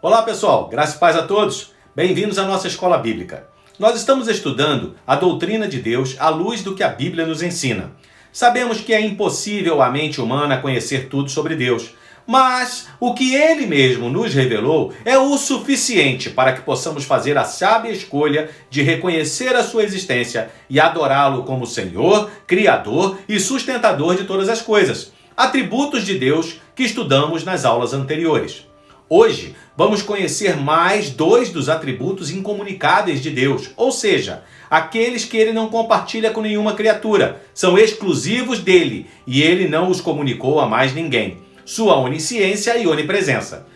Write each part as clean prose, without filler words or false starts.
Olá pessoal, graça e paz a todos. Bem-vindos à nossa escola bíblica. Nós estamos estudando a doutrina de Deus à luz do que a Bíblia nos ensina. Sabemos que é impossível à mente humana conhecer tudo sobre Deus, mas o que Ele mesmo nos revelou é o suficiente para que possamos fazer a sábia escolha de reconhecer a sua existência e adorá-lo como Senhor, Criador e sustentador de todas as coisas. Atributos de Deus que estudamos nas aulas anteriores. Hoje, vamos conhecer mais dois dos atributos incomunicáveis de Deus, ou seja, aqueles que ele não compartilha com nenhuma criatura, são exclusivos dele e ele não os comunicou a mais ninguém. Sua onisciência e onipresença.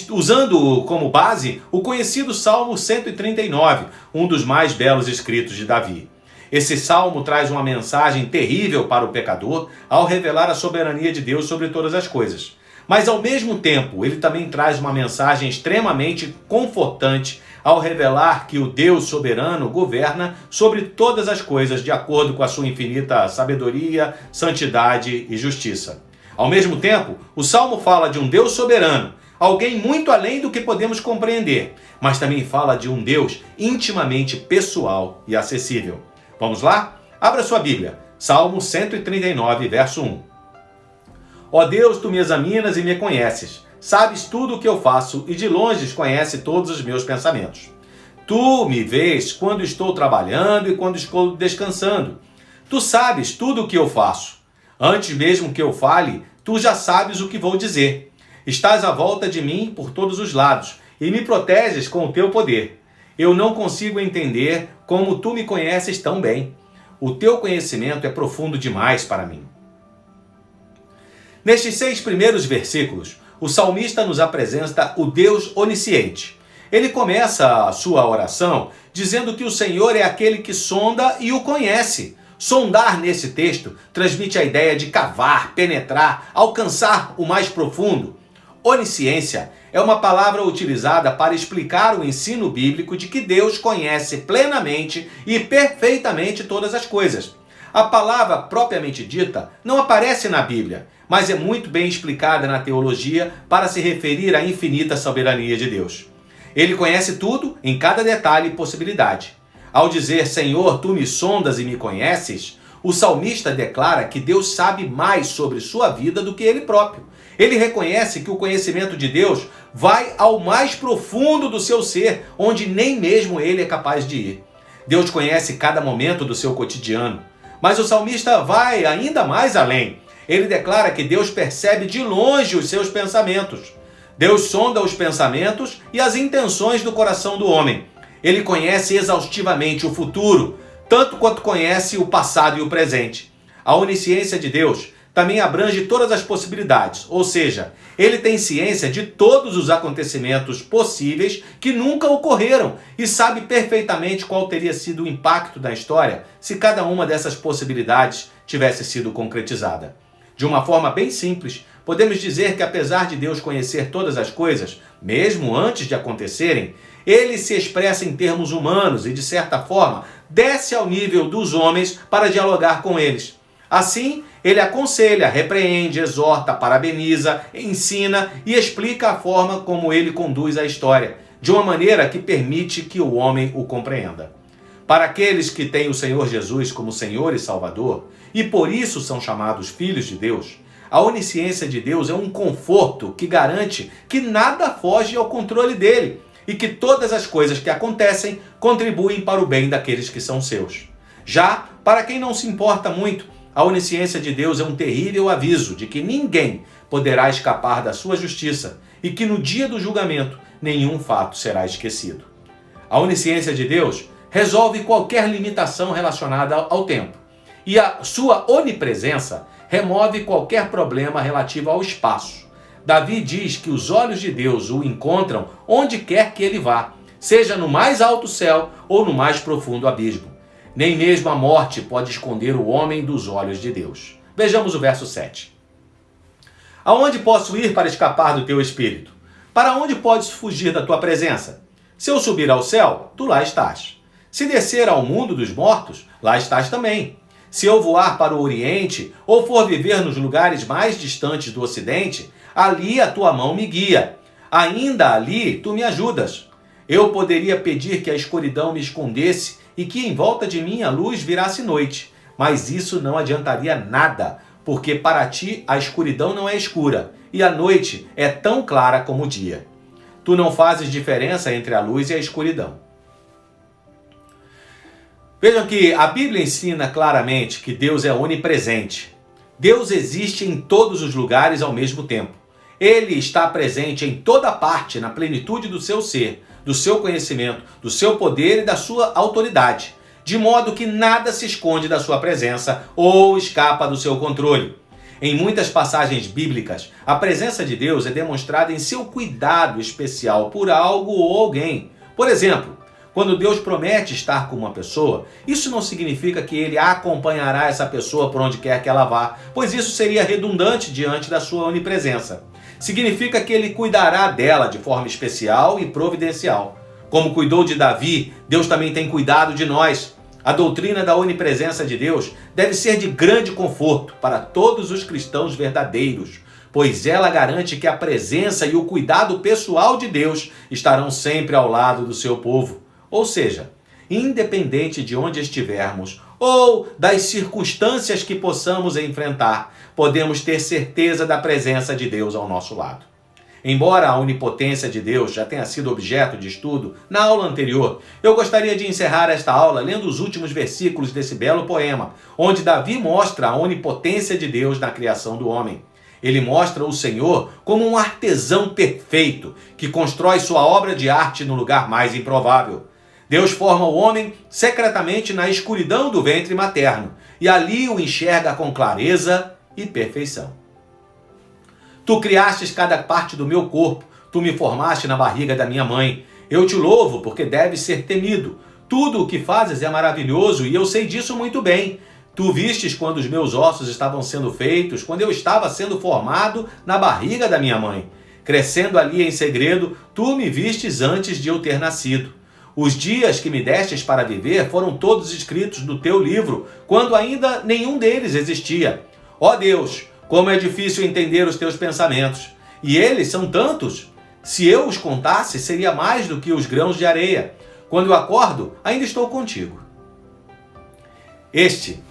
Usando como base o conhecido Salmo 139, um dos mais belos escritos de Davi. Esse salmo traz uma mensagem terrível para o pecador ao revelar a soberania de Deus sobre todas as coisas. Mas ao mesmo tempo, ele também traz uma mensagem extremamente confortante ao revelar que o Deus soberano governa sobre todas as coisas de acordo com a sua infinita sabedoria, santidade e justiça. Ao mesmo tempo, o Salmo fala de um Deus soberano, alguém muito além do que podemos compreender, mas também fala de um Deus intimamente pessoal e acessível. Vamos lá? Abra sua Bíblia, Salmo 139, verso 1. Ó Deus, tu me examinas e me conheces. Sabes tudo o que eu faço e de longe conheces todos os meus pensamentos. Tu me vês quando estou trabalhando e quando estou descansando. Tu sabes tudo o que eu faço. Antes mesmo que eu fale, tu já sabes o que vou dizer. Estás à volta de mim por todos os lados e me proteges com o teu poder. Eu não consigo entender como tu me conheces tão bem. O teu conhecimento é profundo demais para mim. Nestes 6 primeiros versículos, o salmista nos apresenta o Deus onisciente. Ele começa a sua oração dizendo que o Senhor é aquele que sonda e o conhece. Sondar nesse texto transmite a ideia de cavar, penetrar, alcançar o mais profundo. Onisciência é uma palavra utilizada para explicar o ensino bíblico de que Deus conhece plenamente e perfeitamente todas as coisas. A palavra propriamente dita não aparece na Bíblia, mas é muito bem explicada na teologia para se referir à infinita soberania de Deus. Ele conhece tudo, em cada detalhe e possibilidade. Ao dizer, Senhor, tu me sondas e me conheces, o salmista declara que Deus sabe mais sobre sua vida do que ele próprio. Ele reconhece que o conhecimento de Deus vai ao mais profundo do seu ser, onde nem mesmo ele é capaz de ir. Deus conhece cada momento do seu cotidiano. Mas o salmista vai ainda mais além. Ele declara que Deus percebe de longe os seus pensamentos. Deus sonda os pensamentos e as intenções do coração do homem. Ele conhece exaustivamente o futuro, tanto quanto conhece o passado e o presente. A onisciência de Deus também abrange todas as possibilidades, ou seja, ele tem ciência de todos os acontecimentos possíveis que nunca ocorreram e sabe perfeitamente qual teria sido o impacto da história se cada uma dessas possibilidades tivesse sido concretizada. De uma forma bem simples, podemos dizer que apesar de Deus conhecer todas as coisas, mesmo antes de acontecerem, ele se expressa em termos humanos e, de certa forma, desce ao nível dos homens para dialogar com eles. Assim, ele aconselha, repreende, exorta, parabeniza, ensina e explica a forma como ele conduz a história, de uma maneira que permite que o homem o compreenda. Para aqueles que têm o Senhor Jesus como Senhor e Salvador, e por isso são chamados filhos de Deus, a onisciência de Deus é um conforto que garante que nada foge ao controle dele e que todas as coisas que acontecem contribuem para o bem daqueles que são seus. Já para quem não se importa muito, a onisciência de Deus é um terrível aviso de que ninguém poderá escapar da sua justiça e que no dia do julgamento nenhum fato será esquecido. A onisciência de Deus resolve qualquer limitação relacionada ao tempo e a sua onipresença remove qualquer problema relativo ao espaço. Davi diz que os olhos de Deus o encontram onde quer que ele vá, seja no mais alto céu ou no mais profundo abismo. Nem mesmo a morte pode esconder o homem dos olhos de Deus. Vejamos o verso 7. Aonde posso ir para escapar do teu espírito? Para onde podes fugir da tua presença? Se eu subir ao céu, tu lá estás. Se descer ao mundo dos mortos, lá estás também. Se eu voar para o Oriente, ou for viver nos lugares mais distantes do Ocidente, ali a tua mão me guia. Ainda ali, tu me ajudas. Eu poderia pedir que a escuridão me escondesse e que em volta de mim a luz virasse noite, mas isso não adiantaria nada, porque para ti a escuridão não é escura e a noite é tão clara como o dia. Tu não fazes diferença entre a luz e a escuridão. Vejam que a Bíblia ensina claramente que Deus é onipresente. Deus existe em todos os lugares ao mesmo tempo. Ele está presente em toda parte, na plenitude do seu ser, do seu conhecimento, do seu poder e da sua autoridade, de modo que nada se esconde da sua presença ou escapa do seu controle. Em muitas passagens bíblicas, a presença de Deus é demonstrada em seu cuidado especial por algo ou alguém. Por exemplo, quando Deus promete estar com uma pessoa, isso não significa que ele acompanhará essa pessoa por onde quer que ela vá, pois isso seria redundante diante da sua onipresença. Significa que ele cuidará dela de forma especial e providencial. Como cuidou de Davi, Deus também tem cuidado de nós. A doutrina da onipresença de Deus deve ser de grande conforto para todos os cristãos verdadeiros, pois ela garante que a presença e o cuidado pessoal de Deus estarão sempre ao lado do seu povo. Ou seja, independente de onde estivermos ou das circunstâncias que possamos enfrentar, podemos ter certeza da presença de Deus ao nosso lado. Embora a onipotência de Deus já tenha sido objeto de estudo na aula anterior, eu gostaria de encerrar esta aula lendo os últimos versículos desse belo poema, onde Davi mostra a onipotência de Deus na criação do homem. Ele mostra o Senhor como um artesão perfeito que constrói sua obra de arte no lugar mais improvável. Deus forma o homem secretamente na escuridão do ventre materno e ali o enxerga com clareza e perfeição. Tu criastes cada parte do meu corpo, tu me formaste na barriga da minha mãe. Eu te louvo porque deves ser temido. Tudo o que fazes é maravilhoso e eu sei disso muito bem. Tu vistes quando os meus ossos estavam sendo feitos, quando eu estava sendo formado na barriga da minha mãe. Crescendo ali em segredo, tu me vistes antes de eu ter nascido. Os dias que me destes para viver foram todos escritos no teu livro, quando ainda nenhum deles existia. Ó Deus, como é difícil entender os teus pensamentos. E eles são tantos. Se eu os contasse, seria mais do que os grãos de areia. Quando eu acordo, ainda estou contigo. Este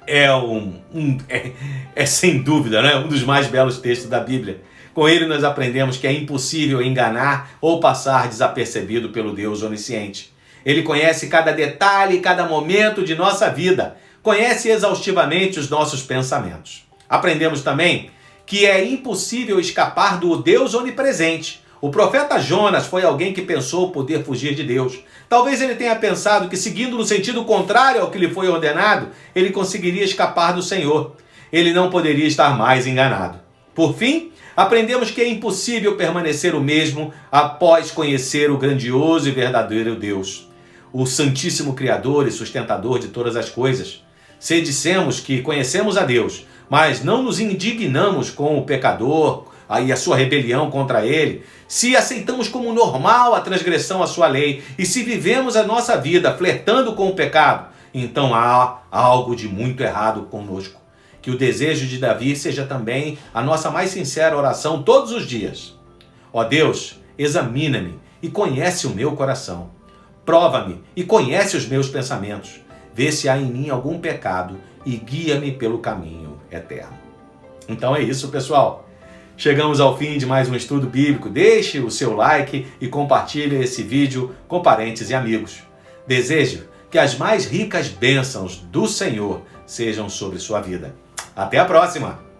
é sem dúvida, né? Um dos mais belos textos da Bíblia. Com ele nós aprendemos que é impossível enganar ou passar desapercebido pelo Deus onisciente. Ele conhece cada detalhe e cada momento de nossa vida. Conhece exaustivamente os nossos pensamentos. Aprendemos também que é impossível escapar do Deus onipresente. O profeta Jonas foi alguém que pensou poder fugir de Deus. Talvez ele tenha pensado que, seguindo no sentido contrário ao que lhe foi ordenado, ele conseguiria escapar do Senhor. Ele não poderia estar mais enganado. Por fim, aprendemos que é impossível permanecer o mesmo após conhecer o grandioso e verdadeiro Deus, o Santíssimo Criador e sustentador de todas as coisas. Se dissemos que conhecemos a Deus, mas não nos indignamos com o pecador e a sua rebelião contra ele, se aceitamos como normal a transgressão à sua lei e se vivemos a nossa vida flertando com o pecado, então há algo de muito errado conosco. Que o desejo de Davi seja também a nossa mais sincera oração todos os dias. Ó Deus, examina-me e conhece o meu coração. Prova-me e conhece os meus pensamentos. Vê se há em mim algum pecado e guia-me pelo caminho eterno. Então é isso, pessoal. Chegamos ao fim de mais um estudo bíblico. Deixe o seu like e compartilhe esse vídeo com parentes e amigos. Desejo que as mais ricas bênçãos do Senhor sejam sobre sua vida. Até a próxima!